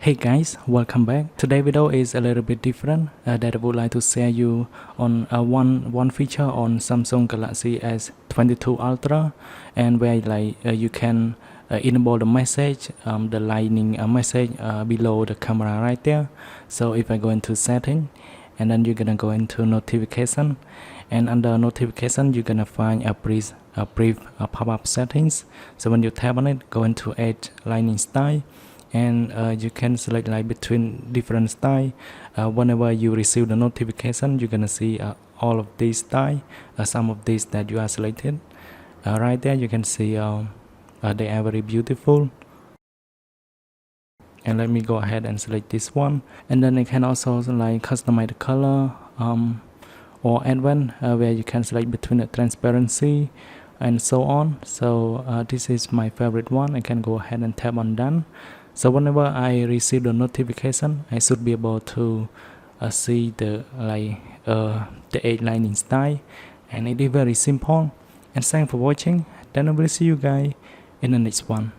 Hey guys, welcome back. Today's video is a little bit different that I would like to share you on one feature on Samsung Galaxy S22 Ultra, and where you can enable the message, the lightning message below the camera right there. So if I go into setting, and then you're gonna go into notification, and under notification you're gonna find a brief pop-up settings. So when you tap on it, go into add lightning style, and you can select between different style. Whenever you receive the notification, you're gonna see all of these style, some of these that you are selected. Right there you can see they are very beautiful, and let me go ahead and select this one. And then you can also customize the color, or add one where you can select between the transparency and so on. So this is my favorite one. I can go ahead and tap on done. So whenever I receive the notification, I should be able to see the edge lightning style, and it is very simple. And thanks for watching. Then I will see you guys in the next one.